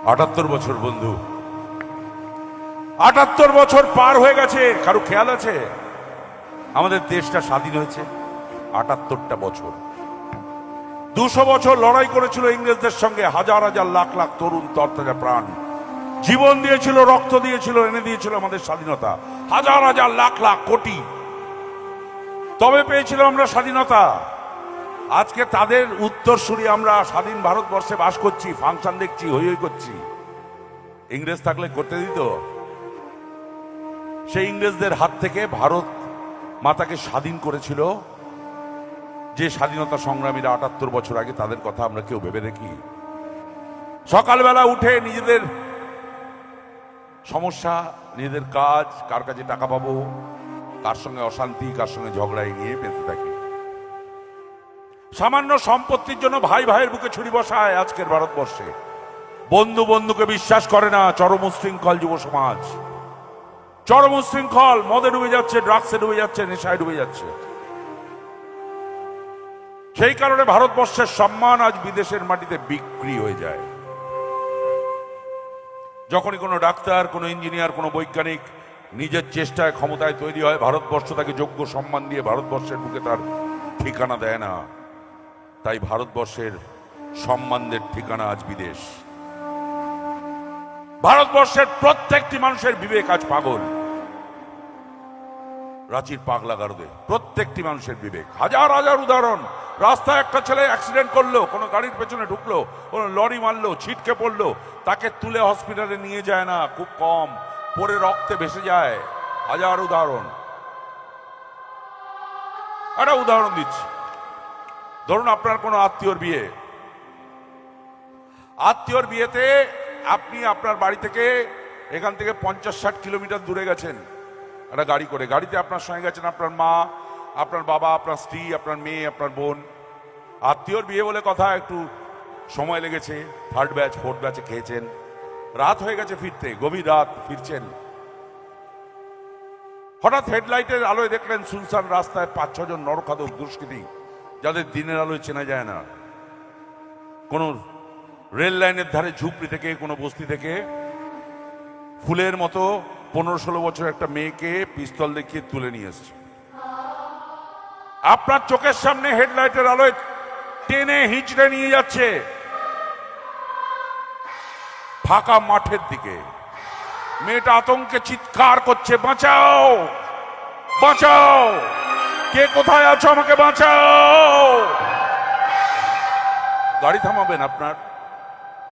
78 বছর বন্ধু, 78 বছর পার হয়ে গেছে। কারো খেয়াল আছে আমাদের দেশটা স্বাধীন হয়েছে 78টা বছর। 200 বছর লড়াই করেছিল ইংরেজদের সঙ্গে, হাজার হাজার লাখ লাখ তরুণ তরতাজা প্রাণ জীবন দিয়েছিল, রক্ত দিয়েছিল, এনে দিয়েছিল আমাদের স্বাধীনতা। হাজার হাজার লাখ লাখ কোটি, তবে পেয়েছিল আমরা স্বাধীনতা। আজকে তাদের উত্তরসূরি আমরা স্বাধীন ভারতবর্ষে বাস করছি, ফাংশন দেখছি, হই হই করছি। ইংরেজ থাকলে করতে দিত? সেই ইংরেজদের হাত থেকে ভারত মাতাকে স্বাধীন করেছিল যে স্বাধীনতা সংগ্রামীরা 78 বছর আগে, তাদের কথা আমরা কেউ ভেবে দেখি? সকালবেলা উঠে নিজেদের সমস্যা, নিজেদের কাজ, কার কাছে টাকা পাবো, কার সঙ্গে অশান্তি, কার সঙ্গে ঝগড়াই নিয়ে বেঁচে থাকি। সামান্য সম্পত্তির জন্য ভাই ভাইয়ের বুকে ছুরি বসায় আজকের ভারতবর্ষে। বন্ধু বন্ধুকে বিশ্বাস করে না, চরম উচ্ছৃঙ্খল যুব সমাজ, চরম উচ্ছৃঙ্খল, মদে ডুবে যাচ্ছে, ড্রাগসে ডুবে যাচ্ছে, নেশায় ডুবে যাচ্ছে। সেই কারণে ভারতবর্ষের সম্মান আজ বিদেশের মাটিতে বিক্রি হয়ে যায়। যখনই কোনো ডাক্তার, কোনো ইঞ্জিনিয়ার, কোনো বৈজ্ঞানিক নিজের চেষ্টায় ক্ষমতায় তৈরি হয়, ভারতবর্ষ তাকে যোগ্য সম্মান দিয়ে ভারতবর্ষের বুকে তার ঠিকানা দেয় না। তাই ভারতবর্ষের সম্মানদের ঠিকানা আজ বিদেশ। ভারতবর্ষের প্রত্যেকটি মানুষের বিবেক আজ পাগল। রাঁচির পাগলা গারদে প্রত্যেকটি মানুষের বিবেক। হাজার হাজার উদাহরণ। রাস্তায় একটা ছেলে অ্যাক্সিডেন্ট করলো, কোনো গাড়ির পেছনে ঢুকলো, কোনো লরি মারলো, ছিটকে পড়লো, তাকে তুলে হসপিটালে নিয়ে যায় না, খুব কম, পরে রক্তে ভেসে যায়। হাজার উদাহরণ। একটা উদাহরণ দিচ্ছি, ধরুন আপনার কোনো আত্মীয়র বিয়ে, আত্মীয়র বিয়েতে আপনি আপনার বাড়ি থেকে এখান থেকে 50-60 কিলোমিটার দূরে গেছেন একটা গাড়ি করে। গাড়িতে আপনার সঙ্গে গেছেন আপনার মা, আপনার বাবা, আপনার স্ত্রী, আপনার মেয়ে, আপনার বোন। আত্মীয়র বিয়ে বলে কথা, একটু সময় লেগেছে, 3rd ব্যাচ 4th ব্যাচে খেয়েছেন, রাত হয়ে গেছে ফিরতে, গভীর রাত ফিরছেন। হঠাৎ হেডলাইটের আলোয় দেখলেন সুনসান রাস্তায় 5-6 জন নরখাদক দুষ্কৃতী, যাদের দিনের আলোয় চেনা যায় না, কোন রেল লাইনের ধারে ঝুপড়ি থেকে, কোনো বস্তি থেকে ফুলের মতো 15-16 বছর একটা মেয়েকে পিস্তল দেখিয়ে তুলে নিয়ে এসছে। আপনার চোখের সামনে হেডলাইটের আলোয় টেনে হিঁচড়ে নিয়ে যাচ্ছে ফাঁকা মাঠের দিকে। মেয়েটা আতঙ্কে চিৎকার করছে, বাঁচাও বাঁচাও, কে কোথায় আছো, আমাকে বাঁচাও। গাড়ি থামাবেন আপনার?